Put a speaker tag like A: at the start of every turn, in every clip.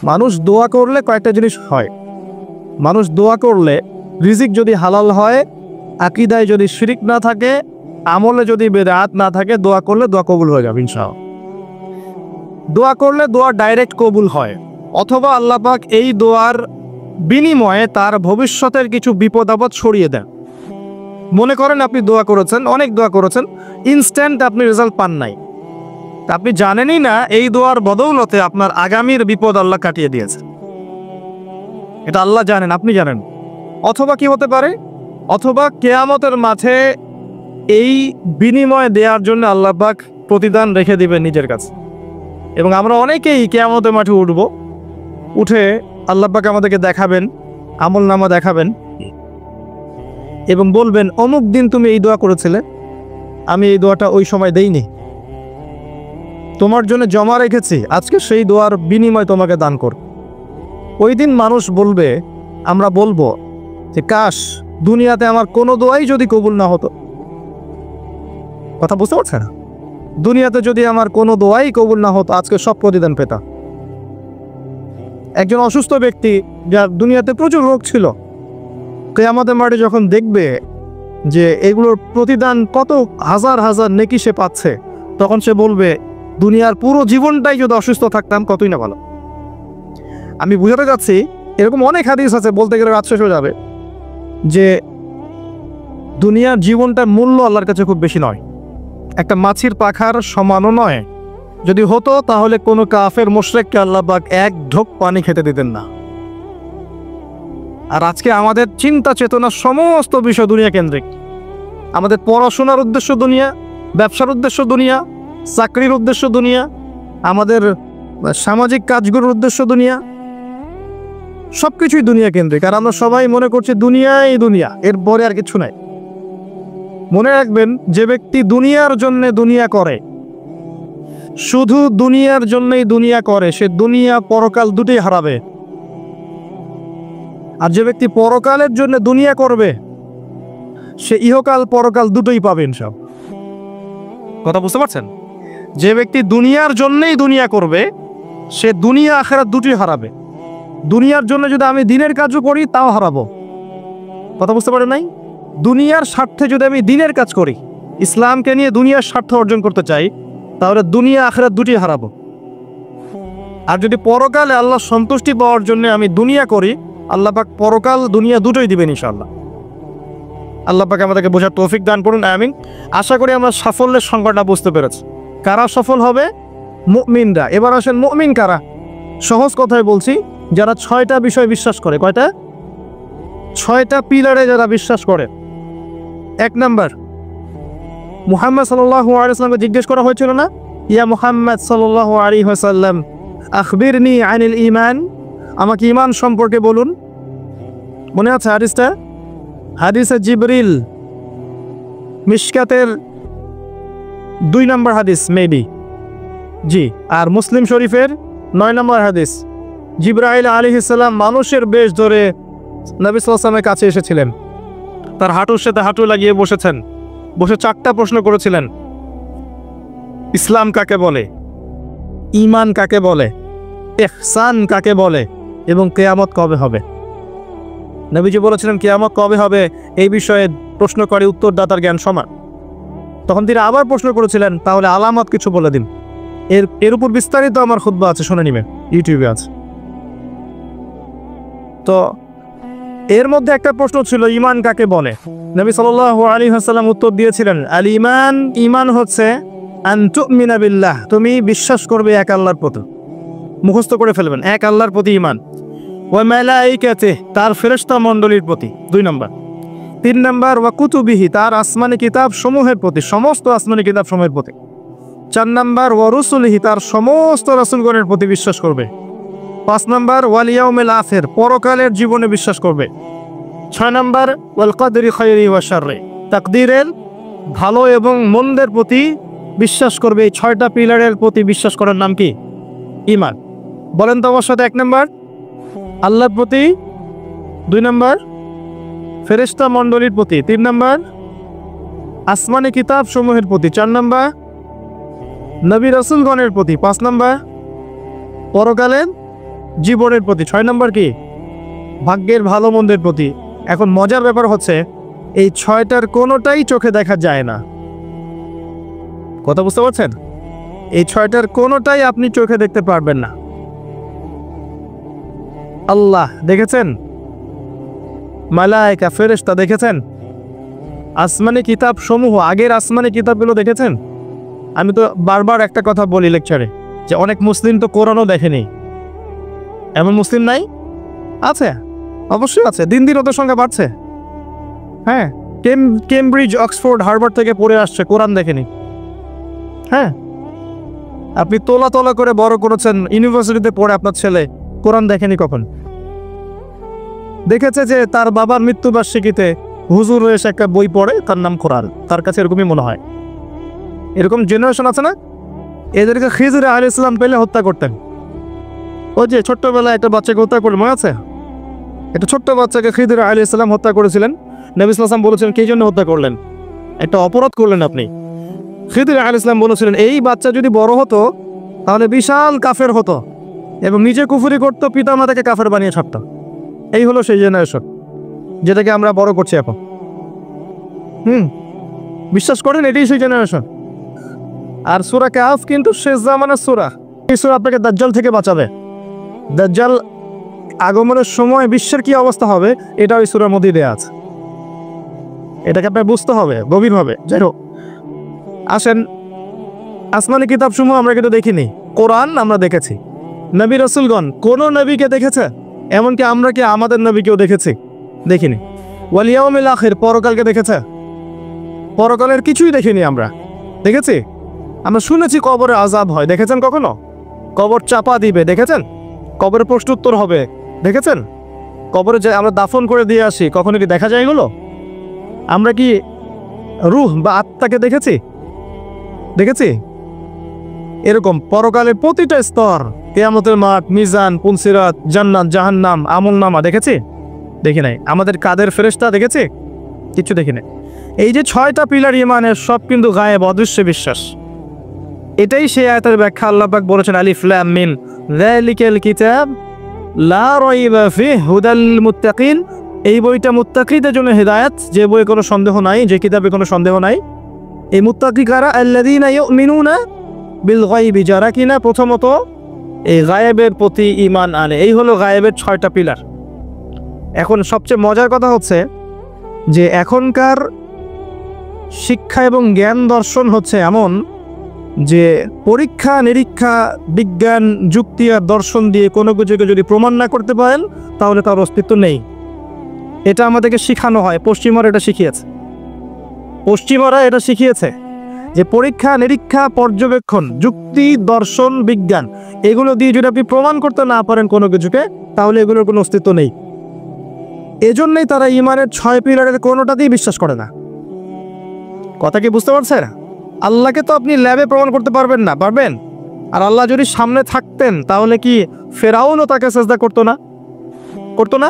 A: মানুষ দোয়া করলে কয়েকটা জিনিস হয়। মানুষ দোয়া করলে রিজিক যদি হালাল হয়, আকীদায় যদি শিরিক না থাকে, আমলে যদি বেদাত না থাকে, দোয়া করলে দোয়া কবুল হয়ে যাবে ইনশাআল্লাহ। দোয়া করলে দোয়া ডাইরেক্ট কবুল হয়, অথবা আল্লাহ পাক এই দোয়ার বিনিময়ে তার ভবিষ্যতের কিছু বিপদ আপদ সরিয়ে দেন। মনে করেন আপনি দোয়া করেছেন, অনেক দোয়া করেছেন, ইনস্ট্যান্ট আপনি রেজাল্ট পান নাই, আপনি জানেনই না এই দোয়ার বদৌলতে আপনার আগামীর বিপদ আল্লাহ কাটিয়ে দিয়েছে। এটা আল্লাহ জানেন, আপনি জানেন। অথবা কি হতে পারে, অথবা কিয়ামতের মাঠে এই বিনিময় দেওয়ার জন্য আল্লাহ পাক প্রতিদান রেখে দিবেন নিজের কাছে। এবং আমরা অনেকেই কিয়ামতের মাঠে উঠব, উঠে আল্লাহ পাক আমাদেরকে দেখাবেন, আমল নামা দেখাবেন এবং বলবেন অমুক দিন তুমি এই দোয়া করেছিলে, আমি এই দোয়াটা ওই সময় দেইনি, তোমার জন্য জমা রেখেছি, আজকে সেই দোয়ার বিনিময় তোমাকে দান কর। ওই দিন মানুষ বলবে, আমরা বলবো যে কাশ দুনিয়াতে আমার কোনো দোয়াই যদি কবুল না হতো। কথা বুঝতে পারছে না? দুনিয়াতে যদি আমার কোনো দোয়াই কবুল না হতো, আজকে সব প্রতিদান পেতাম। একজন অসুস্থ ব্যক্তি, যার দুনিয়াতে প্রচুর রোগ ছিল, কিয়ামতের মাঠে যখন দেখবে যে এগুলোর প্রতিদান কত হাজার হাজার নেকি সে পাচ্ছে, তখন সে বলবে দুনিয়ার পুরো জীবনটাই যদি অসুস্থ থাকতাম কতই না ভালো। আমি বুঝাতে যাচ্ছি, এরকম অনেক হাদিস আছে, বলতে গেলে রাত শেষ হয়ে যাবে, যে দুনিয়ার জীবনটার মূল্য আল্লাহর কাছে খুব বেশি নয়, একটা মাছির পাখার সমানও নয়। যদি হতো তাহলে কোনো কাফের মুশরিককে আল্লাহ পাক এক ঢোক পানি খেতে দিতেন না। আর আজকে আমাদের চিন্তা চেতনা সমস্ত বিষয় দুনিয়া কেন্দ্রিক। আমাদের পড়াশোনার উদ্দেশ্য দুনিয়া, ব্যবসার উদ্দেশ্য দুনিয়া, চাকরির উদ্দেশ্য দুনিয়া, আমাদের সামাজিক কাজগুলোর উদ্দেশ্য দুনিয়া, সব কিছুই দুনিয়া কেন্দ্রিক। আর আমরা সবাই মনে করছি দুনিয়াই দুনিয়া, এরপরে আর কিছু নাই। মনে রাখবেন, যে ব্যক্তি দুনিয়ার জন্য দুনিয়া করে, শুধু দুনিয়ার জন্যই দুনিয়া করে, সে দুনিয়া পরকাল দুটোই হারাবে। আর যে ব্যক্তি পরকালের জন্য দুনিয়া করবে, সে ইহকাল পরকাল দুটোই পাবেন সব। কথা বুঝতে পারছেন? যে ব্যক্তি দুনিয়ার জন্যই দুনিয়া করবে, সে দুনিয়া আখিরাত দুটোই হারাবে। দুনিয়ার জন্য যদি আমি দিনের কাজও করি তাও হারাবো। কথা বুঝতে পারেন নাই? দুনিয়ার স্বার্থে যদি আমি দিনের কাজ করি, ইসলামকে নিয়ে দুনিয়ার স্বার্থ অর্জন করতে চাই, তাহলে দুনিয়া আখিরাত দুটোই হারাবো। আর যদি পরকালে আল্লাহ সন্তুষ্টি পাওয়ার জন্য আমি দুনিয়া করি, আল্লাহ পাক পরকাল দুনিয়া দুটোই দিবেন ইনশাআল্লাহ। আল্লাহ পাক আমাদেরকে বোঝার তৌফিক দান করুন, আমিন। আশা করি আমরা সাফল্যের সংজ্ঞাটা বুঝতে পেরেছি। কারা সফল হবে? মুমিনরা। এবার আসেন, মুমিন কারা? সহজ কথায় বলছি, যারা 6টা বিষয় বিশ্বাস করে। কয়টা? 6টা পিলারে যারা বিশ্বাস করে। 1 নাম্বার, মুহাম্মদ সাল্লাল্লাহু আলাইহি ওয়াসাল্লামকে জিজ্ঞেস করা হয়েছিল না, ইয়া মুহাম্মদ সাল্লাল্লাহু আলাইহি ওয়াসাল্লাম আখবিরনি আনিল ঈমান, আমাকে ঈমান সম্পর্কে বলুন। মনে আছে হাদিসটা? হাদিসে জিবরিল, মিশকাতের 2 নম্বর হাদিস মেবি, জি। আর মুসলিম শরীফের 9 নম্বর হাদিস। জিবরাইল আলাইহিস সালাম মানুষের বেশ ধরে নবী সাল্লাল্লাহু আলাইহি ওয়াসাল্লামের কাছে এসেছিলেন, তার হাঁটুর সাথে হাঁটু লাগিয়ে বসেছেন, বসে 4টা প্রশ্ন করেছিলেন। ইসলাম কাকে বলে, ঈমান কাকে বলে, ইহসান কাকে বলে, এবং কিয়ামত কবে হবে। নবীজি বলেছিলেন কিয়ামত কবে হবে এই বিষয়ে প্রশ্নকারী উত্তরদাতার জ্ঞান সমান। তখন তিনি আবার প্রশ্ন করেছিলেন, তাহলে আলামত কিছু বলে দিন। এর উপর বিস্তারিত আমার খুতবা আছে, শুনে নিবেন, ইউটিউবে আছে। তো এর মধ্যে একটা প্রশ্ন ছিল, ঈমান কাকে বলে। নবী সাল্লাল্লাহু আলাইহি ওয়াসাল্লাম উত্তর দিয়েছিলেন, আল ঈমান, ঈমান হচ্ছে আন তুমিনা বিল্লাহ, তুমি বিশ্বাস করবে এক আল্লাহর প্রতি। মুখস্থ করে ফেলবেন, এক আল্লাহর প্রতি ঈমান। ওয়া মালাইকাতিহি, তার ফেরেশতা মণ্ডলীর প্রতি 2 নম্বর। 3 নম্বর, ওয়া কুতুবিহি, তার আসমানি কিতাব সমূহের প্রতি, সমস্ত আসমানি কিতাব সমূহের প্রতি। 4 নম্বর, ওয়া রুসুলিহি, তার সমস্ত রাসূলগণের প্রতি বিশ্বাস করবে। 5 নম্বর, ওয়াল ইয়াউমিল আখির, পরকালের জীবনে বিশ্বাস করবে। 6 নম্বর, ওয়াল কদরি খায়রি ওয়া শাররি, তাকদীরের ভালো এবং মন্দের প্রতি বিশ্বাস করবে। এই 6টা পিলারের প্রতি বিশ্বাস করার নাম কি? ঈমান। বলেন তো আমার সাথে। 1 নম্বর আল্লাহর প্রতি, 2 নম্বর ফেরেশতা মণ্ডলীর প্রতি, 3 নম্বর আসমানি কিতাব সমূহের প্রতি, 4 নম্বর নবী রাসূলগণের প্রতি, 5 নম্বর পরকালের জীবনের প্রতি, 6 নম্বর কি ভাগ্যের ভালো মন্দের প্রতি। এখন মজার ব্যাপার হচ্ছে এই 6টার কোনোটাই চোখে দেখা যায় না। কথা বুঝতে পারছেন? এই 6টার কোনোটাই আপনি চোখে দেখতে পারবেন না। আল্লাহ দেখেছেন, মালায়েকা ফেরেশতা দেখেছেন, আসমানি কিতাব সমূহ, আগের আসমানি কিতাবগুলো দেখেছেন। আমি তো বারবার একটা কথা বলি লেকচারে যে অনেক মুসলিম তো কোরআনও দেখেনি। এমন মুসলিম নাই? আছে, অবশ্যই আছে, দিন দিন ওদের সংখ্যা বাড়ছে। হ্যাঁ, কেমব্রিজ, অক্সফোর্ড, হার্ভার্ড থেকে পড়ে আসছে, কোরআন দেখেনি। হ্যাঁ, আপনি তোলা তোলা করে বড় করেছেন, ইউনিভার্সিটিতে পড়ে আপনার ছেলে কোরআন দেখেনি কখন? দেখেছে যে তার বাবার মৃত্যুবার্ষিকীতে হুজুর এসে একটা বই পড়ে, তার নাম কোরআন, তার কাছে এরকমই মনে হয়। এরকম জেনারেশন আছে না? এদেরকে খিজর আলাইহিস সালাম পেলে হত্যা করতেন। ওই যে ছোট্টবেলায় একটা বাচ্চাকে হত্যা করে, মনে আছে? একটা ছোট্ট বাচ্চাকে খিজর আলাইহিস সালাম হত্যা করেছিলেন। নবী সাল্লাল্লাহু আলাইহি ওয়াসাল্লাম বলেছিলেন, কে জন্য হত্যা করলেন? একটা অপরাধ করলেন আপনি। খিজর আলাইহিস সালাম বলেছিলেন, এই বাচ্চা যদি বড় হতো তাহলে বিশাল কাফের হতো এবং নিজে কুফরি করতো, পিতা মাতাকে কাফের বানিয়ে ছাড়তো। এই হলো সেই জেনারেশন যেটাকে আমরা বড় করছি এখন। বিশ্বাস করেন এটাই সেই জেনারেশন। আর সূরা কাহফ কিন্তু শেষ জামানার সূরা। এই সূরা আপনাকে দাজ্জাল থেকে বাঁচাবে। দাজ্জাল আগমনের সময় বিশ্বের কি অবস্থা হবে এটা ওই সূরার মধ্যেই দেয়া আছে। এটাকে আপনার বুঝতে হবে গভীরভাবে। যাই হোক, আসেন, আসমানি কিতাবসমূহ আমরা কিন্তু দেখিনি, কোরআন আমরা দেখেছি। নবী রাসূলগণ কোন নবীকে দেখেছে? এমনকি আমরা কি আমাদের নবীকেও দেখেছি? দেখিনি। ওয়াল ইয়াউমিল আখির, পরকালকে দেখেছে? পরকালের কিছুই দেখিনি আমরা। দেখেছি? আমরা শুনেছি কবরে আযাব হয়, দেখেছেন কখনো? কবর চাপা দিবে, দেখেছেন? কবরের প্রশ্নোত্তর হবে, দেখেছেন? কবরে যে আমরা দাফন করে দিয়ে আসি, কখনো কি দেখা যায় এগুলো? আমরা কি রূহ বা আত্মাকে দেখেছি? দেখেছি? এরকম পরকালের প্রতিটা স্তর, কিয়ামতের মাঠ, মিজান, পুলসিরাত, জান্নাত, জাহান্নাম, আমলনামা দেখেছি? দেখি নাই। আমাদের কাদের ফেরেশতা দেখেছি? কিছু দেখি নাই। এই যে 6টা পিলার ঈমানের, সব কিন্তু গায়েব, অদৃশ্য বিশ্বাস। এটাই সেই আয়াতের ব্যাখ্যা। আল্লাহ পাক বলেছেন, আলিফ লাম মিম যালিকাল কিতাব লা রাইবা ফিহি হুদাল মুত্তাকিন। এই বইটা মুত্তাকিদের জন্য হেদায়েত, যে বইয়ে কোনো সন্দেহ নাই, যে কিতাবে কোনো সন্দেহ নাই। এই মুত্তাকি কারা? আল্লাযীনা ইউমিনুনা বিল গায়বি, যারা কিনা প্রথমত এই গায়েবের প্রতি ঈমান আনে। এই হলো গায়েবের 6টা পিলার। এখন সবচেয়ে মজার কথা হচ্ছে যে এখনকার শিক্ষা এবং জ্ঞান দর্শন হচ্ছে এমন যে পরীক্ষা নিরীক্ষা, বিজ্ঞান, যুক্তি আর দর্শন দিয়ে কোনো কিছুকে যদি প্রমাণ না করতে পারেন তাহলে তার অস্তিত্ব নেই। এটা আমাদেরকে শেখানো হয়, পশ্চিমারা এটা শিখিয়েছে। পশ্চিমারা এটা শিখিয়েছে যে পরীক্ষা নিরীক্ষা, পর্যবেক্ষণ, যুক্তি, দর্শন, বিজ্ঞান, এগুলো দিয়ে যদি আপনি প্রমাণ করতে না পারেন কোনো কিছুকে, তাহলে এগুলোর কোনো অস্তিত্ব নেই। এজন্যই তারা ঈমানের 6 পিলারের কোনোটাতেই বিশ্বাস করে না। কথা কি বুঝতে পারছেন? আল্লাহকে তো আপনি ল্যাবে প্রমাণ করতে পারবেন না, পারবেন? আর আল্লাহ যদি সামনে থাকতেন তাহলে কি ফেরাউনও তাকে সিজদা করতো না? করতো না?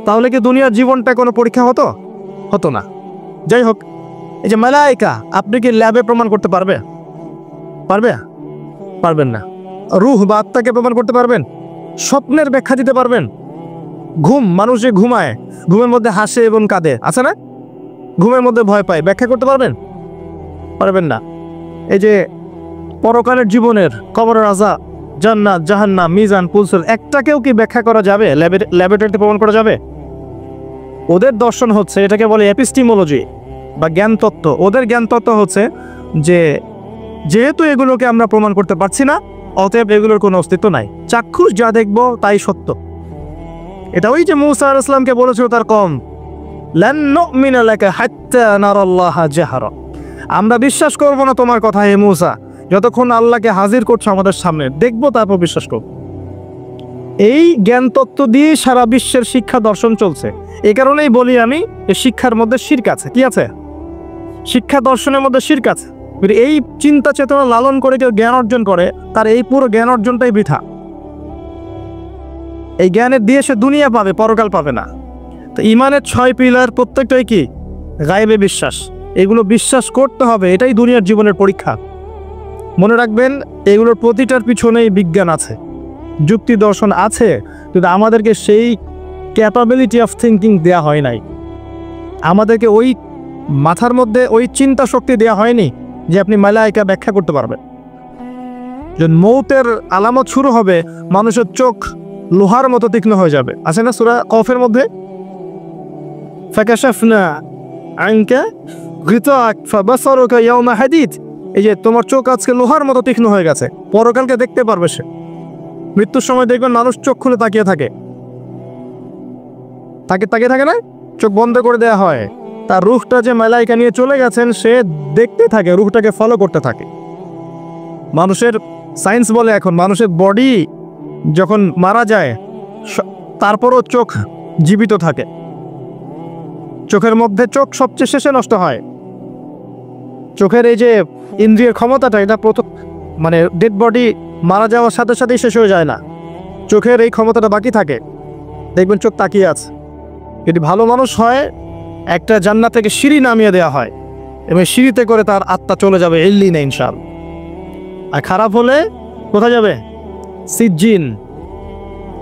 A: তাহলে কি দুনিয়ার জীবনটা কোনো পরীক্ষা হতো? হতো না। যাই হোক, এই যে মালায়েকা, আপনি কি ল্যাবে প্রমাণ করতে পারবে? পারবে? পারবেন না। রূহ বা আত্মাকে প্রমাণ করতে পারবেন? স্বপ্নের ব্যাখ্যা দিতে পারবেন? ঘুম, মানুষ যে ঘুমায়, ঘুমের মধ্যে হাসে এবং কাঁদে, আছে না? ঘুমের মধ্যে ভয় পায়, ব্যাখ্যা করতে পারবেন? পারবেন না। এই যে পরকালের জীবনের, কবরের আযাব, জান্নাত, জাহান্নাম, মিজান, পুলসিরাত, একটাকেও কি ব্যাখ্যা করা যাবে? ল্যাবরেটরিতে প্রমাণ করা যাবে? ওদের দর্শন হচ্ছে, এটাকে বলে এপিস্টিমোলজি বা জ্ঞান তত্ত্ব। ওদের জ্ঞান তত্ত্ব হচ্ছে যে যেহেতু এগুলোকে আমরা প্রমাণ করতে পারছি না, অতএব এগুলোর কোনো অস্তিত্ব নাই। চাক্ষুষ যা দেখব তাই সত্য। এটা ওই যে মূসা আলাইহিস সালামকে বলেছিল তার কওম, লান নুমিনা লাকা হাত্তা নারাল্লাহা জাহরা, আমরা বিশ্বাস করব না তোমার কথা হে মূসা, যতক্ষণ আল্লাহকে হাজির করছো আমাদের সামনে, দেখব তারপর বিশ্বাস করব। এই জ্ঞান তত্ত্ব দিয়ে সারা বিশ্বের শিক্ষা দর্শন চলছে। এই কারণেই বলি আমি, শিক্ষার মধ্যে শিরক আছে। কি আছে? শিক্ষা দর্শনের মধ্যে শিরক আছে। এই চিন্তা চেতনা লালন করে কেউ জ্ঞান অর্জন করে, তার এই পুরো জ্ঞান অর্জনটাই বৃথা। এই জ্ঞানের দিয়ে সে দুনিয়া পাবে, পরকাল পাবে না। তো ঈমানের 6 পিলার প্রত্যেকটাই কি? গায়েবে বিশ্বাস। এগুলো বিশ্বাস করতে হবে, এটাই দুনিয়ার জীবনের পরীক্ষা। মনে রাখবেন, এগুলোর প্রতিটার পিছনেই বিজ্ঞান আছে। যুক্তি দর্শন আছে, কিন্তু আমাদেরকে সেই ক্যাপাবিলিটি অফ থিঙ্কিং দেয়া হয় নাই। আমাদেরকে ওই মাথার মধ্যে ওই চিন্তা শক্তি দেয়া হয়নি যে আপনি মালায়েকা ব্যাখ্যা করতে পারবেন। যখন মৌতের আলামত শুরু হবে, মানুষের চোখ লোহার মতো তীক্ষ্ণ হয়ে যাবে। আছে না সূরা কফের মধ্যে, ফাকাশাফনা আনকা গিতাক ফাবাসারুকা ইয়াওমা হাদিদ, এই যে তোমার চোখ আজকে লোহার মতো তীক্ষ্ণ হয়ে গেছে, পরকালকে দেখতে পারবে সে। মৃত্যুর সময় দেখবেন মানুষ চোখ খুলে তাকিয়ে থাকে, তাকিয়ে থাকে না, চোখ বন্ধ করে দেওয়া হয়। তার রূহটা যে মালায়েকা নিয়ে চলে গেছেন সে দেখতে থাকে, রূহটাকে ফলো করতে থাকে। মানুষের সায়েন্স বলে এখন মানুষের বডি যখন মারা যায় তারপরও চোখ জীবিত থাকে। চোখের মধ্যে চোখ সবচেয়ে শেষে নষ্ট হয়। চোখের এই যে ইন্দ্রিয়ের ক্ষমতাটা, এটা প্রথম মানে ডেড বডি মারা যাওয়ার সাথে সাথেই শেষ হয়ে যায় না, চোখের এই ক্ষমতাটা বাকি থাকে। দেখবেন চোখ তাকিয়ে আছে। যদি ভালো মানুষ হয়, একটা জান্নাত থেকে সিঁড়ি নামিয়ে দেওয়া হয় এবং সিঁড়িতে করে তার আত্মা চলে যাবে ইল্লিনে ইনশাআল্লাহ। আর খারাপ হলে কোথায় যাবে? সিজ্জিন।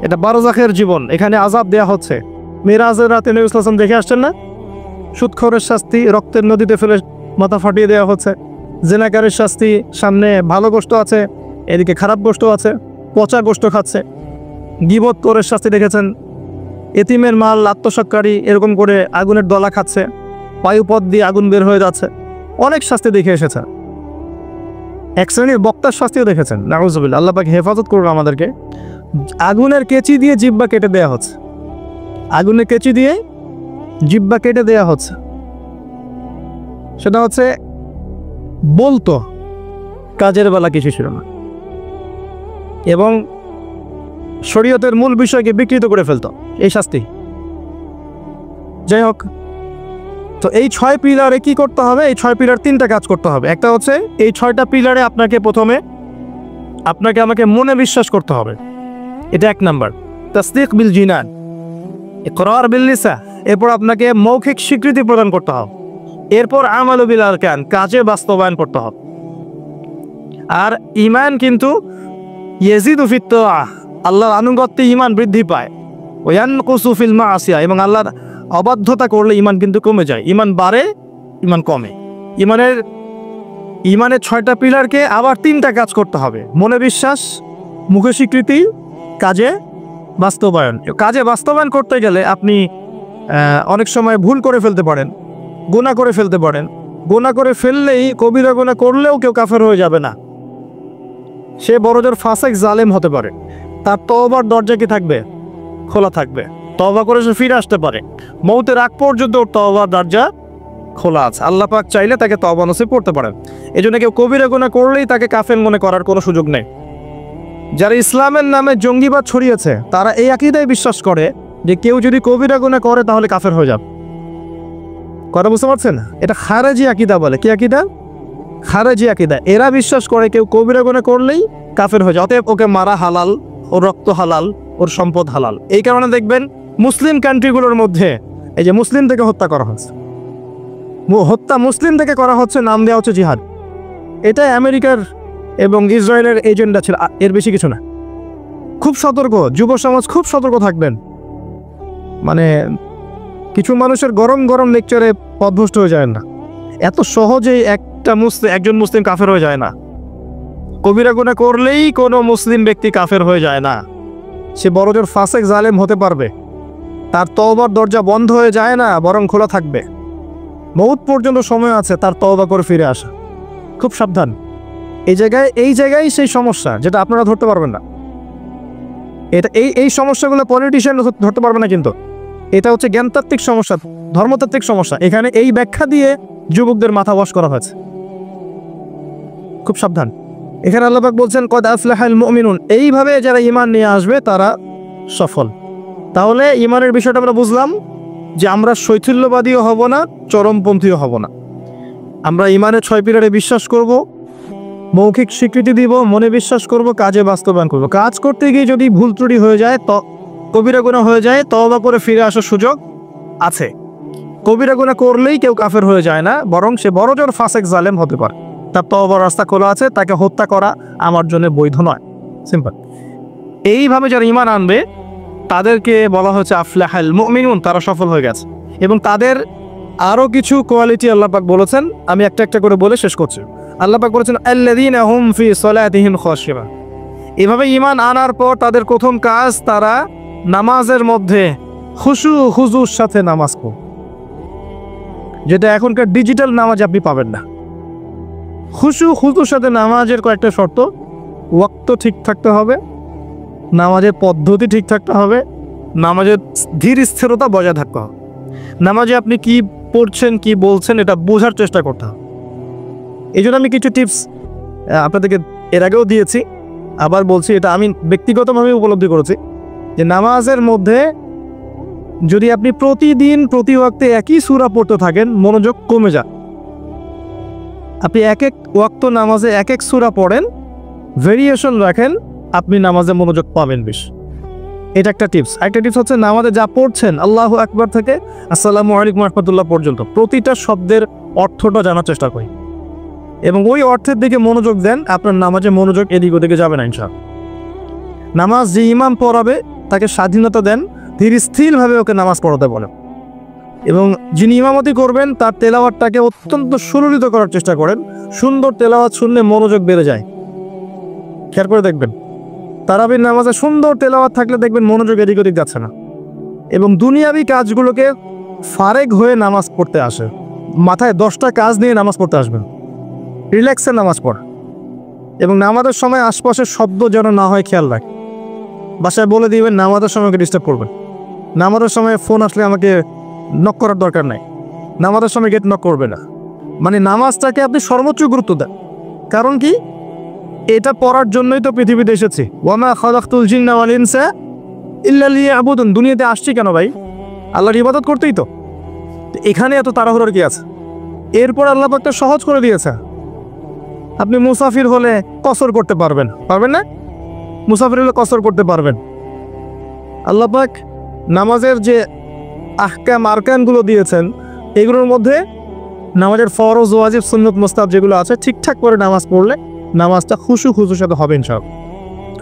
A: এটা বারজাখের জীবন, এখানে আযাব দেয়া হচ্ছে। মিরাজের রাতে নবী সাল্লাল্লাহু আলাইহি ওয়াসাল্লাম দেখে আসছেন না, সুদখোরের শাস্তি রক্তের নদীতে ফেলে মাথা ফাটিয়ে দেওয়া হচ্ছে। জেনাকারের শাস্তি, সামনে ভালো গোশত আছে, এদিকে খারাপ গোশত আছে, পচা গোশত খাচ্ছে। গীবত করে শাস্তি দেখেছেন, এতিমের মাল আত্মসাৎকারী এরকম করে আগুনের দলা খাচ্ছে, বায়ুপথ দিয়ে আগুন বের হয়ে যাচ্ছে। অনেক শাস্তি দেখে এসেছে। এক শ্রেণীর বক্তার শাস্তিও দেখেছেন, নাউজুবিল্লাহ, আল্লাহ পাক হেফাজত করুন আমাদেরকে। আগুনের কেচি দিয়ে জিহ্বা কেটে দেয়া হচ্ছে, আগুনের কেচি দিয়ে জিহ্বা কেটে দেয়া হচ্ছে। সেটা হচ্ছে বলতো, কাজের বেলা কিছু ছিল না, এবং শরীয়তের মূল বিষয়কে বিকৃত করে ফেলতো এই শাস্তি। যাই হোক, তো এই 6 পিলারে কি করতে হবে? এই 6 পিলার 3টা কাজ করতে হবে। একটা হচ্ছে এই 6টা পিলারে আপনাকে প্রথমে আমাকে মনে বিশ্বাস করতে হবে, এটা 1 নাম্বার। তাসদীক বিল জিনান, ইকরার বিল লিসান, এরপর আপনাকে মৌখিক স্বীকৃতি প্রদান করতে হবে। এরপর আমালু বিল আরকান, কাজে বাস্তবায়ন করতে হবে। আর ঈমান কিন্তু ইয়াজিদু ফিত তাআহ, আল্লাহর আনুগত্যে ঈমান বৃদ্ধি পায়। ওয়ায়ানকুসু ফিল মাসিয়া, এবং আল্লাহর অবাধ্যতা করলে ঈমান কিন্তু কমে যায়। ঈমান বাড়ে, ঈমান কমে। ঈমানের 6টা পিলারকে আবার 3টা কাজ করতে হবে: মনে বিশ্বাস, মুখে স্বীকৃতি, কাজে বাস্তবায়ন। কাজে বাস্তবায়ন করতে গেলে আপনি অনেক সময় ভুল করে ফেলতে পারেন, গুনাহ করে ফেলতে পারেন। গুনাহ করে ফেললেই, কবিরা গুনাহ করলেও কেউ কাফের হয়ে যাবে না, সে বড়জোর ফাসেক জালেম হতে পারে। তার তওবার দরজা কি থাকবে? খোলা থাকবে। তওবা করে সে ফিরে আসতে পারে। মৌতের আগ পর্যন্ত ওর তওবার দরজা খোলা আছে। আল্লাহ পাক চাইলে তাকে তওবা নসিব করতে পারেন। এজন্য কেউ কবিরা গুনাহ করলেই তাকে কাফের মনে করার কোনো সুযোগ নেই। যারা ইসলামের নামে জঙ্গিবাদ ছড়িয়েছে তারা এই আকীদায় বিশ্বাস করে যে কেউ যদি কবিরা গুনাহ করে তাহলে কাফের হয়ে যাবে। কথা বুঝতে পারছেন? এটা খারেজি আকীদা বলে। কি আকীদা? খারেজি আকীদা। এরা বিশ্বাস করে কেউ কবিরা গুনাহ করলেই কাফের হয়ে যায়, অতএব ওকে মারা হালাল, ওর রক্ত হালাল, ওর সম্পদ হালাল। এই কারণে দেখবেন মুসলিম কান্ট্রিগুলোর মধ্যে এই যে মুসলিম থেকে হত্যা করা হচ্ছে, হত্যা মুসলিম থেকে করা হচ্ছে, নাম দেওয়া হচ্ছে জিহাদ। এটা আমেরিকার এবং ইসরায়েলের এজেন্ডা ছিল, এর বেশি কিছু না। খুব সতর্ক, যুব সমাজ খুব সতর্ক থাকবেন। মানে কিছু মানুষের গরম গরম লেকচারে পথভ্রষ্ট হয়ে যায় না। এত সহজেই একজন মুসলিম কাফের হয়ে যায় না। কবিরা গুনাহ করলেই কোনো মুসলিম ব্যক্তি কাফের হয়ে যায় না। সে বড়জোর ফাসেক জালেম হতে পারবে, তার তওবার দরজা বন্ধ হয়ে যায় না, বরং খোলা থাকবে। মউত পর্যন্ত সময় আছে তার তওবা করে ফিরে আসা। খুব সাবধান। এই জায়গায় সেই সমস্যা যেটা আপনারা ধরতে পারবেন না। এটা এই সমস্যাগুলো পলিটিশিয়ান ধরতে পারবে না, কিন্তু এটা হচ্ছে জ্ঞানতাত্ত্বিক সমস্যা, ধর্মতাত্ত্বিক সমস্যা। এখানে এই ব্যাখ্যা দিয়ে যুবকদের মাথা ওয়াশ করা হয়েছে। খুব সাবধান। এখানে আল্লাহ পাক বলছেন কদ আফলাহাল মুমিনুন, এইভাবে যারা ঈমান নিয়ে আসবে তারা সফল। তাহলে ঈমানের বিষয়টা আমরা বুঝলাম যে আমরা শৈথিল্যবাদীও হব না, চরমপন্থীও হব না। আমরা ঈমানের 6 পিলারে বিশ্বাস করব, মৌখিক স্বীকৃতি দিব, মনে বিশ্বাস করব, কাজে বাস্তবায়ন করব। কাজ করতে গিয়ে যদি ভুল ত্রুটি হয়ে যায়, কবিরা গুনাহ হয়ে যায়, তওবা করে ফিরে আসার সুযোগ আছে। কবিরা গুনাহ করলেই কেউ কাফের হয়ে যায় না, বরং সে বড়জোর ফাসেক জালেম হতে পারে। তার তওবার রাস্তা খোলা আছে, তাকে হত্যা করা আমার জন্য বৈধ নয়। সিম্পল। এইভাবে যারা ঈমান আনবে তাদেরকে বলা হচ্ছে আফলাহাল মুমিনুন, তারা সফল হয়ে গেছে। এবং তাদের আরও কিছু কোয়ালিটি আল্লাহ পাক বলেছেন, আমি একটা একটা করে বলে শেষ করছি। আল্লাহ পাক বলেছেন আল্লাযীনা হুম ফি সলাতিহিম খাশিউন। এভাবে ঈমান আনার পর তাদের প্রথম কাজ, তারা নামাজের মধ্যে খুশু খুজুর সাথে নামাজ পড়ে, যেটা এখনকার ডিজিটাল নামাজ আপনি পাবেন না। খুশু খুজুর সাথে নামাজের কয়েকটা শর্ত: ওয়াক্ত ঠিক থাকতে হবে, নামাজের পদ্ধতি ঠিক থাকতে হবে, নামাজের ধীর স্থিরতা বজায় থাকতে হবে, নামাজে আপনি কি পড়ছেন কি বলছেন এটা বোঝার চেষ্টা করতে হবে। এই জন্য আমি কিছু টিপস আপনাদেরকে এর আগেও দিয়েছি, আবার বলছি, এটা আমি ব্যক্তিগতভাবে উপলব্ধি করেছি যে নামাজের মধ্যে যদি আপনি প্রতিদিন প্রতি ওয়াক্তে একই সূরা পড়তে থাকেন, মনোযোগ কমে যায়। আপনি এক এক ওয়াক্ত নামাজে এক এক সূরা পড়েন, ভেরিয়েশন রাখেন, আপনি নামাজে মনোযোগ পাবেন বেশি। এটা একটা টিপস। একটা টিপস হচ্ছে নামাজে যা পড়ছেন আল্লাহু আকবার থেকে আসসালামু আলাইকুম রাহমাতুল্লাহ পর্যন্ত প্রতিটা শব্দের অর্থটা জানার চেষ্টা করি এবং ওই অর্থের দিকে মনোযোগ দেন, আপনার নামাজে মনোযোগ এদিক ওদিকে যাবে না ইনশাআল্লাহ। নামাজ যে ইমাম পড়াবে তাকে স্বাধীনতা দেন, ধীর স্থিরভাবে ওকে নামাজ পড়াতে বলেন এবং যিনি ইমামতি করবেন তার তেলাওয়াতটাকে অত্যন্ত সুললিত করার চেষ্টা করেন। সুন্দর তেলাওয়াত শুনলে মনোযোগ বেড়ে যায়, খেয়াল করে দেখবেন। তারাবির নামাজে সুন্দর তেলাওয়াত থাকলে দেখবেন মনোযোগ এদিক ওদিক যাচ্ছে না এবং দুনিয়াবি কাজগুলোকে ফারেক হয়ে নামাজ পড়তে আসে। মাথায় 10টা কাজ নিয়ে নামাজ পড়তে আসবেন, রিল্যাক্সে নামাজ পড় এবং নামাজের সময় আশপাশের শব্দ যেন না হয় খেয়াল রাখ। বাসায় বলে দিবেন নামাজের সময় আমাকে ডিস্টার্ব করবেন, নামাজের সময় ফোন আসলে আমাকে নক করার দরকার নাই, নামাজের সময় গেট নক করবে না। মানে নামাজটাকে আপনি সর্বোচ্চ গুরুত্ব দেন। কারণ কি, এটা পড়ার জন্যই তো পৃথিবীতে এসেছি। ওয়ামা খালাকতুল জিন্না ওয়াল ইনসা ইল্লা লিয়াবুদুন। দুনিয়াতে আসছি কেন ভাই? আল্লাহর ইবাদত করতেই তো। এখানে এত তাড়াহুড়োর কি আছে? এরপর আল্লাহ পাক সহজ করে দিয়েছে। আপনি মুসাফির হলে কসর করতে পারবেন না? মুসাফির হলে কসর করতে পারবেন। আল্লাহ পাক নামাজের যে আহকাম আরকানগুলো দিয়েছেন, এগুলোর মধ্যে নামাজের ফরজ ওয়াজিব সুন্নত মুস্তাহাব যেগুলো আছে, ঠিকঠাক করে নামাজ পড়লে নামাজটা খুশু খুজুর সাথে হবে ইনশাআল্লাহ।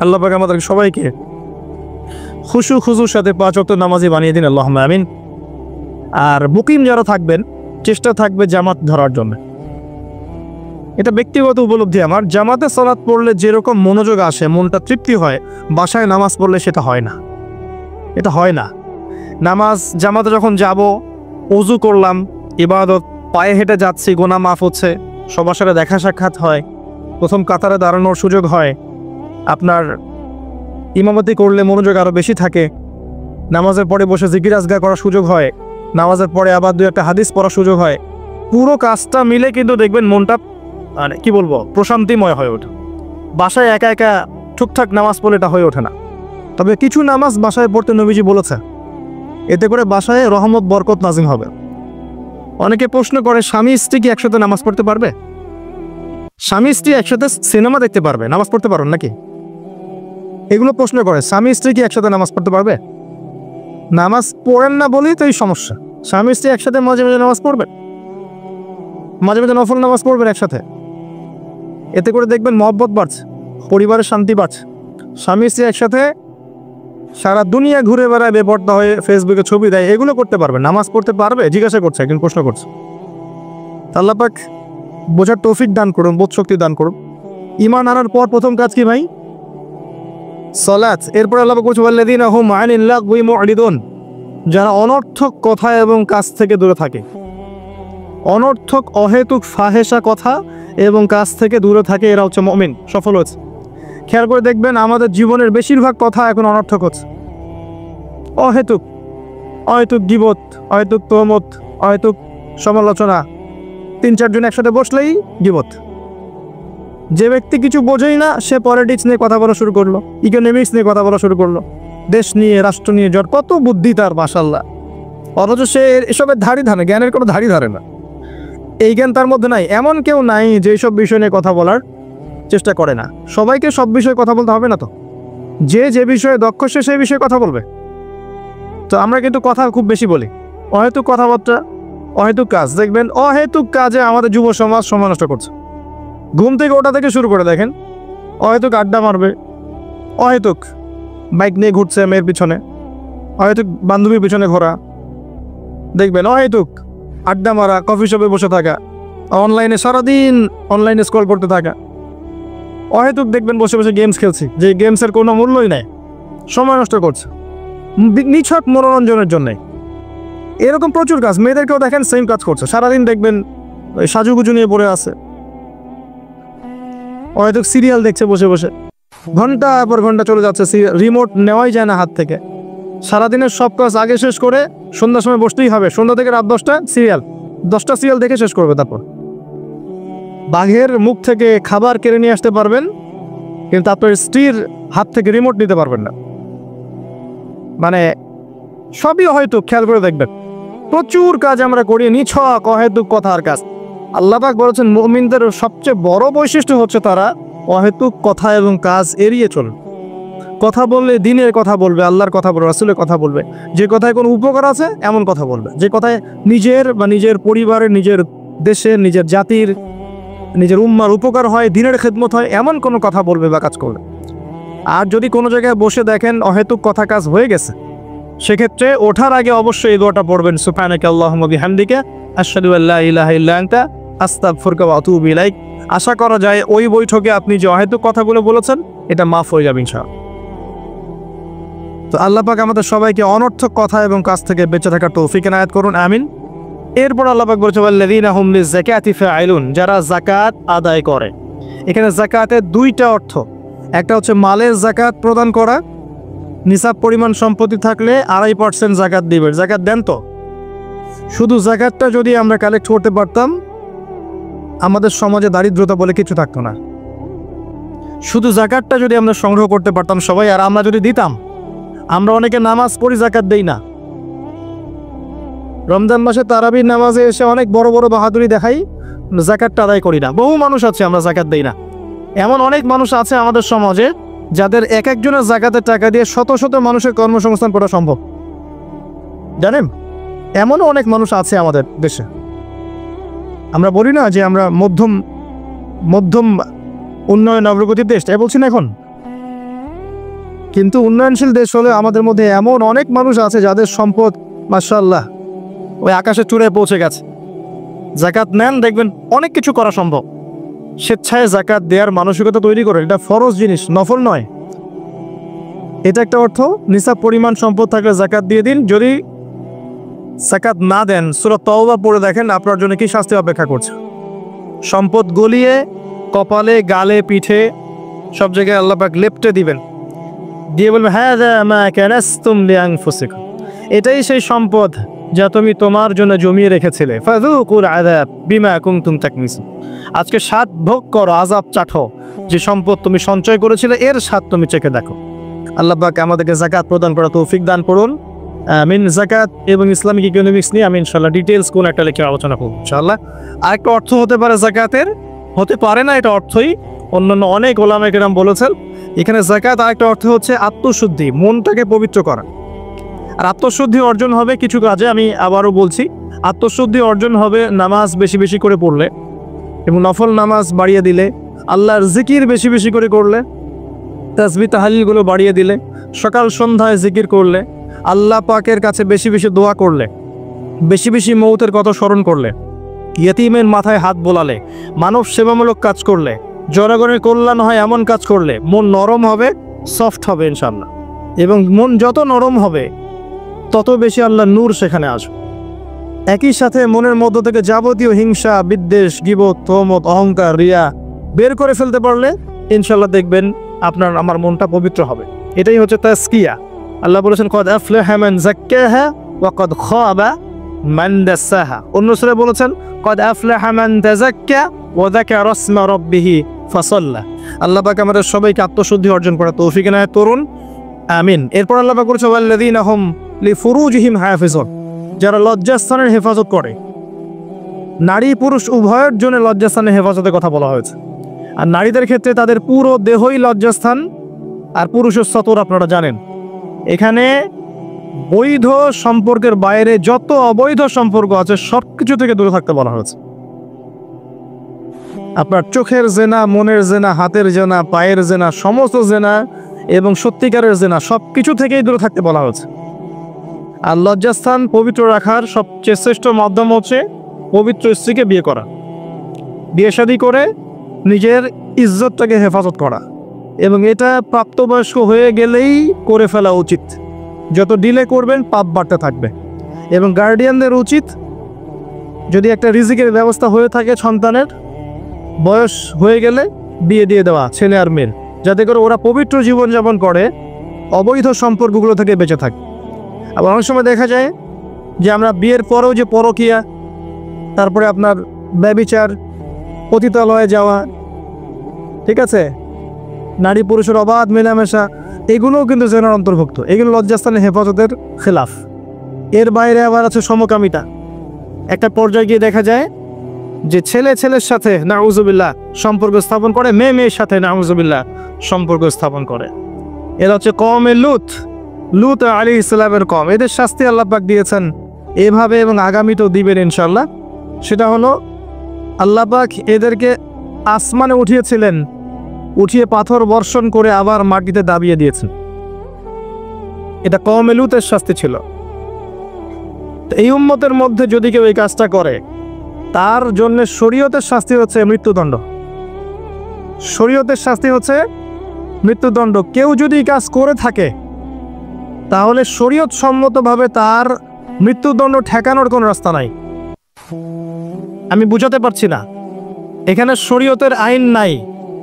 A: আল্লাহ পাক আমাদের সবাইকে খুশু খুজুর সাথে 5 ওয়াক্ত নামাজি বানিয়ে দিন, আল্লাহুম্মা আমিন। আর মুকিম যারা থাকবেন, চেষ্টা থাকবে জামাত ধরার জন্য। এটা ব্যক্তিগত উপলব্ধি আমার। জামাতে সালাত পড়লে যেরকম মনোযোগ আসে, মনটা তৃপ্তি হয়, বাসায় নামাজ পড়লে সেটা হয় না। এটা হয় না। নামাজ জামাতে যখন যাব, ওযু করলাম, ইবাদত, পায়ে হেঁটে যাচ্ছি, গুনাহ মাফ হচ্ছে, সবার সাথে দেখা সাক্ষাৎ হয়, প্রথম কাতারে দাঁড়ানোর সুযোগ হয়, আপনার ইমামতি করলে মনোযোগ আরও বেশি থাকে, নামাজের পরে বসে জিকির আজগার করার সুযোগ হয়, নামাজের পরে আবার 2-1 হাদিস পড়ার সুযোগ হয়। পুরো কাজটা মিলে কিন্তু দেখবেন মনটা মানে কি বলবো, প্রশান্তিময় হয়ে ওঠে। বাসায় একা একা ঠিকঠাক নামাজ পড়লে এটা হয়ে ওঠে না। তবে কিছু নামাজ বাসায় পড়তে নবীজি বলেছে, এতে করে বাসায় রহমত বরকত নাজিম হবে। অনেকে প্রশ্ন করে, স্বামী স্ত্রী কি একসাথে নামাজ পড়তে পারবে? স্বামী স্ত্রী একসাথে সিনেমা দেখতে পারবে, নামাজ পড়তে পারবেন নাকি? এগুলো প্রশ্ন করে। স্বামী স্ত্রী কি একসাথে নামাজ পড়তে পারবে? নামাজ পড়েন না বলেই তো এই সমস্যা। স্বামী স্ত্রী একসাথে মাঝে মাঝে নামাজ পড়বেন, মাঝে মাঝে নফল নামাজ পড়বেন একসাথে। এতে করে দেখবেন মহব্বত বাড়ছে, পরিবারের শান্তি বাড়ছে। স্বামী স্ত্রী একসাথে সারা দুনিয়া ঘুরে বেড়ায়, বেপর্দা হয়ে ফেসবুকে ছবি দেয়, এগুলো করতে পারবে, নামাজ পড়তে পারবে? জিজ্ঞাসা করছে, একদিন প্রশ্ন করছে। আল্লাহ পাক বোঝার তৌফিক দান করুন, বোধ শক্তি দান করুন। ঈমান আনার পর প্রথম কাজ কি ভাই? সালাত। এরপর আল্লাহ পাক বলছে ওয়াল্লাযীনা হুম আনিল লাগওয়ি মু'রিদুন, যারা অনর্থক কথা এবং কাজ থেকে দূরে থাকে। অনর্থক অহেতুক ফাহেসা কথা এবং কাজ থেকে দূরে থাকে, এরা হচ্ছে মুমিন, সফল হচ্ছে। খেয়াল করে দেখবেন আমাদের জীবনের বেশিরভাগ কথা এখন অনর্থক হচ্ছে, অহেতুক। অহেতুক গীবত, অহেতুক তোহমত, অহেতুক সমালোচনা। 3-4 জন একসাথে বসলেই গীবত। যে ব্যক্তি কিছু বোঝেই না, সে পলিটিক্স নিয়ে কথা বলা শুরু করলো, ইকোনমিক্স নিয়ে কথা বলা শুরু করলো, দেশ নিয়ে, রাষ্ট্র নিয়ে, কত বুদ্ধি তার, মাশাআল্লাহ। অথচ সে এসবের ধারই ধারে, জ্ঞানের কোনো ধারই ধারে না। এই জ্ঞান তার মধ্যে নাই। এমন কেউ নাই যে সব বিষয় নিয়ে কথা বলার চেষ্টা করে না। সবাইকে সব বিষয়ে কথা বলতে হবে না তো। যে বিষয়ে দক্ষ সে সেই বিষয়ে কথা বলবে। তো আমরা কিন্তু কথা খুব বেশি বলি, অহেতুক কথাবার্তা, অহেতুক কাজ। দেখবেন অহেতুক কাজে আমাদের যুব সমাজ সময় নষ্ট করছে। ঘুম থেকে ওটা থেকে শুরু করে দেখেন, অহেতুক আড্ডা মারবে, অহেতুক বাইক নিয়ে ঘুরছে মেয়ের পিছনে, অহেতুক বান্ধবীর পিছনে ঘোরা, দেখবেন অহেতুক আড্ডা মারা, কফি শপে বসে থাকা, অনলাইনে সারাদিন অনলাইনে স্ক্রল করতে থাকা, অহেতুক দেখবেন বসে বসে গেমস খেলছি, যে গেমসের কোনো মূল্যই নাই, সময় নষ্ট করছে নিছক মনোরঞ্জনের জন্যে। এরকম প্রচুর কাজ, মেয়েদেরকেও দেখেন সেম কাজ করছে, সারাদিন দেখবেন ওই সাজুগুজু নিয়ে পড়ে আছে, অহেতুক সিরিয়াল দেখছে বসে বসে, ঘন্টা পর ঘন্টা চলে যাচ্ছে, রিমোট নেওয়াই যায় না হাত থেকে। সারাদিনের সব কাজ আগে শেষ করে সন্ধ্যার সময় বসতেই হবে, সন্ধ্যা থেকে রাত 10টা সিরিয়াল, 10টা সিরিয়াল দেখে শেষ করবে। তারপর বাঘের মুখ থেকে খাবার কেড়ে নিয়ে আসতে পারবেন, কিন্তু আপনার স্ত্রীর হাত থেকে রিমোট নিতে পারবেন না। মানে সবই হয়তো খেয়াল করে দেখবেন, প্রচুর কাজ আমরা করি নিছক অহেতুক কথার কাজ। আল্লাহ পাক বলেছেন মুমিনদের সবচেয়ে বড় বৈশিষ্ট্য হচ্ছে তারা অহেতুক কথা এবং কাজ এড়িয়ে চলবে। কথা বললে দিনের কথা বলবে, আল্লাহর কথা বলবে, রাসূলের কথা বলবে, যে কথায় কোনো উপকার আছে এমন কথা বলবে, যে কথায় নিজের বা নিজের পরিবারের, নিজের দেশের, নিজের জাতির, নিজের উম্মার উপকার হয়, দিনের খেদমত হয়, এমন কোনো কথা বলবে বা কাজ করবে। আর যদি কোনো জায়গায় বসে দেখেন অহেতুক কথা কাজ হয়ে গেছে, সেক্ষেত্রে ওঠার আগে অবশ্যই এই দোয়াটা পড়বেন, সুবহানাকা আল্লাহুম্মা বিহামদিকা আশহাদু আল্লা ইলাহা ইল্লা আনতা আস্তাগফিরুকা ওয়া আতুবু ইলাইক। আশা করা যায় ওই বৈঠকে আপনি যে অহেতুক কথাগুলো বলেছেন এটা মাফ হয়ে যাবে ইনশাআল্লাহ। তো আল্লাহ পাক আমাদের সবাইকে অনর্থক কথা এবং কাজ থেকে বেঁচে থাকার তৌফিক এনায়েত করুন, আমিন। এরপর আল্লাহ পাক বলেছেন ওয়াল্লাযীনা হুম লিযাকাতি ফাঈলুন, যারা যাকাত আদায় করে। এখানে যাকাতের দুইটা অর্থ, একটা হচ্ছে মালের যাকাত প্রদান করা, নিসাব পরিমাণ সম্পত্তি থাকলে 2.5% যাকাত দিবেন। যাকাত দেন তো? শুধু যাকাতটা যদি আমরা কালেক্ট করতে পারতাম, আমাদের সমাজে দারিদ্রতা বলে কিছু থাকতো না। শুধু যাকাতটা যদি আমরা সংগ্রহ করতে পারতাম সবাই, আর আমরা যদি দিতাম, আমরা অনেকে নামাজ পড়ি যাকাত দেই না। রমজান মাসে তারাবির নামাজে এসে অনেক বড় বড় বাহাদুরি দেখাই, যাকাতটা আদায় করি না। বহু মানুষ আছে আমরা যাকাত দেই না। এমন অনেক মানুষ আছে আমাদের সমাজে যাদের এক একজনের যাকাতের টাকা দিয়ে শত শত মানুষের কর্মসংস্থান করা সম্ভব, জানেন? এমনও অনেক মানুষ আছে আমাদের দেশে। আমরা বলি না যে আমরা মধ্যম উন্নয়ন অগ্রগতির দেশ, তাই বলছি না এখন, কিন্তু উন্নয়নশীল দেশ হলে আমাদের মধ্যে এমন অনেক মানুষ আছে যাদের সম্পদ মাশাআল্লাহ ওই আকাশের চূড়ায় পৌঁছে গেছে। যাকাত নেন, দেখবেন অনেক কিছু করা সম্ভব। স্বেচ্ছায় যাকাত দেওয়ার মানসিকতা তৈরি করে, এটা ফরজ জিনিস, নফল নয়। এটা একটা অর্থ। নিসাব পরিমাণ সম্পদ থাকলে যাকাত দিয়ে দিন। যদি যাকাত না দেন, সূরা তাওবা পড়ে দেখেন আপনার জন্য কি শাস্তি অপেক্ষা করছে। সম্পদ গলিয়ে কপালে, গালে, পিঠে সব জায়গায় আল্লাহ পাক লেপটে দিবেন, দিয়ে বলবেন হাযা মা কানাসতুম লিআনফুসিকুম, এটাই সেই সম্পদ যা তুমি তোমার জন্য জমিয়ে রেখেছিলে। ফাযুকুল আযাব বিমা কুনতুম তাকনিসুন, আজকে স্বাদ ভোগ করো, আযাব চাটো, যে সম্পদ তুমি সঞ্চয় করেছিলে এর স্বাদ তুমি চেখে দেখো। আল্লাহ পাক আমাদেরকে যাকাত প্রদান করা তৌফিক দান করুন, আমিন। যাকাত এবং ইসলামিক ইকোনমিক্স নিয়ে আমি ইনশাআল্লাহ ডিটেইলস কোন একটা লেখে আলোচনা করব ইনশাআল্লাহ। আরেকটা অর্থ হতে পারে যাকাতের, হতে পারে না এটা অর্থই অন্যান্য অনেক ওলামায়ে কেরাম বলেছেন। এখানে যাকাত আরেকটা অর্থ হচ্ছে আত্মশুদ্ধি, মনটাকে পবিত্র করা। আর আত্মশুদ্ধি অর্জন হবে কিছু কাজে, আমি আবারও বলছি, আত্মশুদ্ধি অর্জন হবে নামাজ বেশি বেশি করে পড়লে এবং নফল নামাজ বাড়িয়ে দিলে, আল্লাহর জিকির বেশি বেশি করে করলে, তাসবিহ তাহলিলগুলো বাড়িয়ে দিলে, সকাল সন্ধ্যায় জিকির করলে, আল্লাহ পাকের কাছে বেশি বেশি দোয়া করলে, বেশি বেশি মৌতের কথা স্মরণ করলে, ইয়তীমের মাথায় হাত বোলালে, মানব সেবামূলক কাজ করলে, জনগণের কল্যাণ হয় এমন কাজ করলে মন নরম হবে, সফট হবে ইনশাআল্লাহ। এবং মন যত নরম হবে তত বেশি আল্লাহ নূর সেখানে আসবে। একই সাথে মনের মধ্য থেকে যাবতীয় হিংসা, বিদ্বেষ, গীবত, তহমত, অহংকার, রিয়া বের করে ফেলতে পারলে ইনশাআল্লাহ দেখবেন আপনার আমার মনটা পবিত্র হবে। এটাই হচ্ছে তাজকিয়া। আল্লাহ বলেছেন কদ আফলাহা মান যাক্কাহা ওয়া কদ খাবা মান দাসাহা। অন্য সূরায় বলেছেন কদ আফলাহা মান তাযাক্কা ওয়া যাকারা ইসমা রাব্বিহি ফাসাল্লা। আল্লাহ পাক আমাদের সবাইকে আত্মশুদ্ধি অর্জন করার তৌফিক এনায়েত করুন, আমিন। এরপর আল্লাহ পাক বলেছেন ওয়াল্লাযীনা হুম লিফুরুজিহিম হাফিজুন, যারা লজ্জাস্থানের হেফাজত করে। নারী পুরুষ উভয়ের জন্য লজ্জাস্থানের হেফাজতের কথা বলা হয়েছে। আর নারীদের ক্ষেত্রে তাদের পুরো দেহই লজ্জাস্থান, আর পুরুষের সতর আপনারা জানেন। এখানে বৈধ সম্পর্কের বাইরে যত অবৈধ সম্পর্ক আছে সব কিছু থেকে দূরে থাকতে বলা হয়েছে। আপনার চোখের জেনা, মনের জেনা, হাতের জেনা, পায়ের জেনা, সমস্ত জেনা এবং সত্যিকারের জেনা সব কিছু থেকেই দূরে থাকতে বলা হয়েছে। আর লজ্জাস্থান পবিত্র রাখার সবচেয়ে শ্রেষ্ঠ মাধ্যম হচ্ছে পবিত্র স্ত্রীকে বিয়ে করা, বিয়ে শাদী করে নিজের ইজ্জতটাকে হেফাজত করা, এবং এটা প্রাপ্তবয়স্ক হয়ে গেলেই করে ফেলা উচিত। যত ডিলে করবেন পাপ বাড়তে থাকবে। এবং গার্ডিয়ানদের উচিত, যদি একটা রিজিকের ব্যবস্থা হয়ে থাকে সন্তানের, বয়স হয়ে গেলে বিয়ে দিয়ে দেওয়া ছেলে আর মেয়ের, যাতে করে ওরা পবিত্র জীবনযাপন করে, অবৈধ সম্পর্কগুলো থেকে বেঁচে থাকে। আবার অনেক সময় দেখা যায় যে আমরা বিয়ের পরেও যে পরকীয়া, তারপরে আপনার ব্যভিচার, পতিতালয়ে যাওয়া, ঠিক আছে, নারী পুরুষের অবাধ মেলামেশা, এগুলোও কিন্তু জেনার অন্তর্ভুক্ত। এগুলো লজ্জাস্থানের হেফাজতের খেলাফ। এর বাইরে আবার আছে সমকামিতা। একটা পর্যায়ে গিয়ে দেখা যায় যে ছেলে ছেলের সাথে নাউজুবিল্লাহ সম্পর্ক স্থাপন করে, মেয়ে মেয়ের সাথে নাউজুবিল্লাহ সম্পর্ক স্থাপন করে। এরা হচ্ছে কওমে লুত আলাইহিস সালামের কওম। এদের শাস্তি আল্লাহ পাক দিয়েছেন এভাবে, এবং আগামীতেও দিবেন ইনশাআল্লাহ। সেটা হলো আল্লাহ পাক এদেরকে আসমানে উঠিয়েছিলেন, উঠিয়ে পাথর বর্ষণ করে আবার মাটিতে দাবিয়ে দিয়েছেন। এটা কওমে লুতের শাস্তি ছিল। এই উম্মতের মধ্যে যদি কেউ এই কাজটা করে, তার জন্য শরীয়তের শাস্তি হচ্ছে মৃত্যুদণ্ড। শরীয়তের শাস্তি হচ্ছে মৃত্যুদণ্ড। কেউ যদি এই কাজ করে থাকে, তাহলে শরীয়ত সম্মতভাবে তার মৃত্যুদণ্ড ঠেকানোর কোনো রাস্তা নাই। আমি বুঝাতে পারছি না, এখানে শরীয়তের আইন নাই।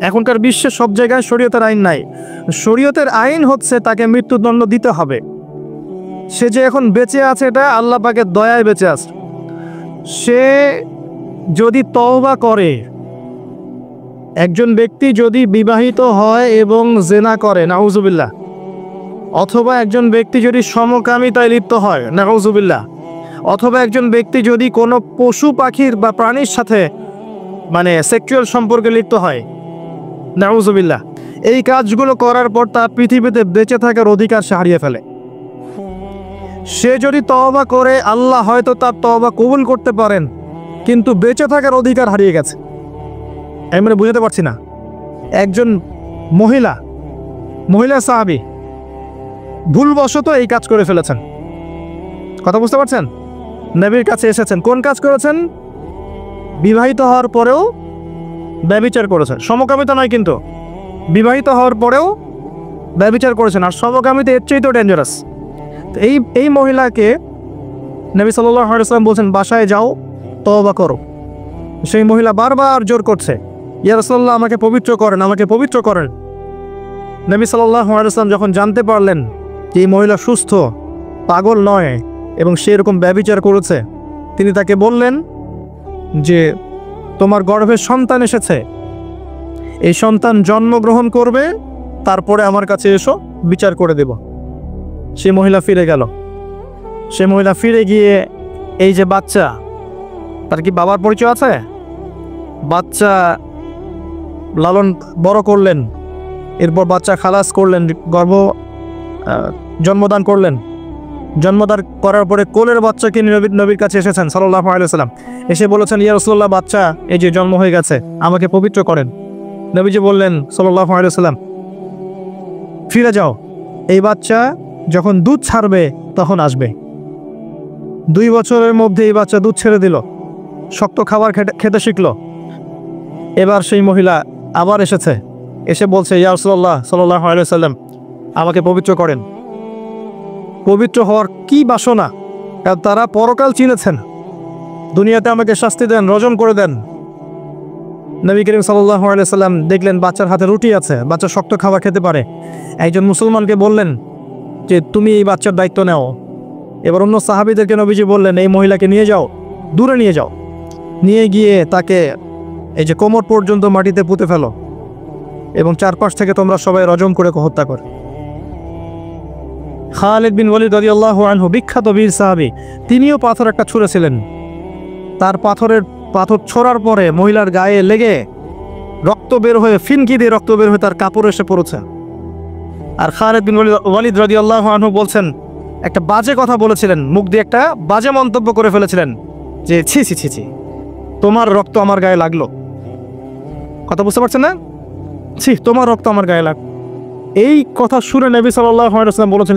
A: এখনকার বিশ্বে সব জায়গায় শরীয়তের আইন নাই। শরীয়তের আইন হচ্ছে তাকে মৃত্যুদণ্ড দিতে হবে। সে যে এখন বেঁচে আছে, এটা আল্লাহ পাকের দয়ায় বেঁচে আছে। সে যদি তওবা করে, একজন ব্যক্তি যদি বিবাহিত হয় এবং জেনা করে, নাউজুবিল্লাহ, অথবা একজন ব্যক্তি যদি সমকামিতায় লিপ্ত হয়, নাউজুবিল্লাহ, অথবা একজন ব্যক্তি যদি কোনো পশু পাখির বা প্রাণীর সাথে মানে সেক্সুয়াল সম্পর্কে লিপ্ত হয়, নাউজুবিল্লাহ, এই কাজগুলো করার পর তার পৃথিবীতে বেঁচে থাকার অধিকার সে হারিয়ে ফেলে। সে যদি তওবা করে, আল্লাহ হয়তো তার তওবা কবুল করতে পারেন, কিন্তু বেঁচে থাকার অধিকার হারিয়ে গেছে। আমি মানে বুঝতে পারছি না। একজন মহিলা সাহাবী ভুলবশত এই কাজ করে ফেলেছেন। কথা বুঝতে পারছেন? নবীর কাছে এসেছেন, কোন কাজ করেছেন? বিবাহিত হওয়ার পরেও ব্যভিচার করেছেন। সমকামিতা নয়, কিন্তু বিবাহিত হওয়ার পরেও ব্যভিচার করেছেন। আর সমকামিতা এর চেয়ে তো ডেঞ্জারাস। এই মহিলাকে নবী সাল্লাল্লাহু আলাইহি ওয়াসাল্লাম বলছেন, বাসায় যাও, তওবা করো। সেই মহিলা বারবার জোর করছে, ইয়া রাসূলুল্লাহ, আমাকে পবিত্র করেন, আমাকে পবিত্র করেন। নবী সাল্লাল্লাহু আলাইহি ওয়াসাল্লাম যখন জানতে পারলেন যে এই মহিলা সুস্থ, পাগল নয়, এবং সে এরকম ব্যভিচার করেছে, তিনি তাকে বললেন যে তোমার গর্ভে সন্তান এসেছে, এই সন্তান জন্মগ্রহণ করবে, তারপরে আমার কাছে এসো, বিচার করে দেব। সে মহিলা ফিরে গেল। সে মহিলা ফিরে গিয়ে এই যে বাচ্চা, তার কি বাবার পরিচয় আছে? বাচ্চা লালন বড় করলেন, এরপর বাচ্চা খালাস করলেন, জন্মদান করলেন। জন্মদান করার পরে কোলের বাচ্চাকে নবীর কাছে এসেছেন সাল্লাল্লাহু আলাইহি ওয়াসাল্লাম, এসে বলেছেন, ইয়া রাসূলুল্লাহ, বাচ্চা এই যে জন্ম হয়ে গেছে, আমাকে পবিত্র করেন। নবীজি বললেন সাল্লাল্লাহু আলাইহি ওয়াসাল্লাম, ফিরে যাও, এই বাচ্চা যখন দুধ ছাড়বে তখন আসবে। 2 বছরের মধ্যে এই বাচ্চা দুধ ছেড়ে দিল, শক্ত খাবার খেতে শিখলো। এবার সেই মহিলা আবার এসেছে, এসে বলছে, ইয়া রাসূলুল্লাহ সাল্লাল্লাহু আলাইহি ওয়াসাল্লাম, আমাকে পবিত্র করেন। পবিত্র হওয়ার কি বাসনা, কারণ তারা পরকাল চিনেছেন। দুনিয়াতে আমাকে শাস্তি দেন, রজম করে দেন। নবী করিম সাল্লাল্লাহু আলাইহি ওয়াসাল্লাম দেখলেন বাচ্চার হাতে রুটি আছে, বাচ্চা শক্ত খাবার খেতে পারে। একজন মুসলমানকে বললেন যে তুমি এই বাচ্চার দায়িত্ব নাও। এবার অন্য সাহাবীদেরকে নবীজি বললেন, এই মহিলাকে নিয়ে যাও, দূরে নিয়ে যাও, নিয়ে গিয়ে তাকে এই যে কোমর পর্যন্ত মাটিতে পুঁতে ফেলো, এবং চারপাশ থেকে তোমরা সবাই রজম করে হত্যা করো। খালিদ বিন ওয়ালিদ রাদিয়াল্লাহু আনহু, বিখ্যাত বীর সাহাবী, তিনিও পাথর একটা ছুঁড়েছিলেন। তার পাথর ছোড়ার পরে মহিলার গায়ে লেগে রক্ত বের হয়ে, ফিনকি দিয়ে রক্ত বের হয়ে তার কাপড় এসে পড়েছে। আর খালিদ বিন ওয়ালিদ রাদিয়াল্লাহু আনহু বলছেন, একটা বাজে কথা বলেছিলেন, মুখ দিয়ে একটা বাজে মন্তব্য করে ফেলেছিলেন যে ছি ছি ছি ছি, তোমার রক্ত আমার গায়ে লাগলো। কথা বুঝতে পারছেন না? ছি, তোমার রক্ত আমার গায়ে লাগলো। এই কথা শুনে নবী সাল্লাল্লাহু আলাইহি ওয়াসাল্লাম বলেছেন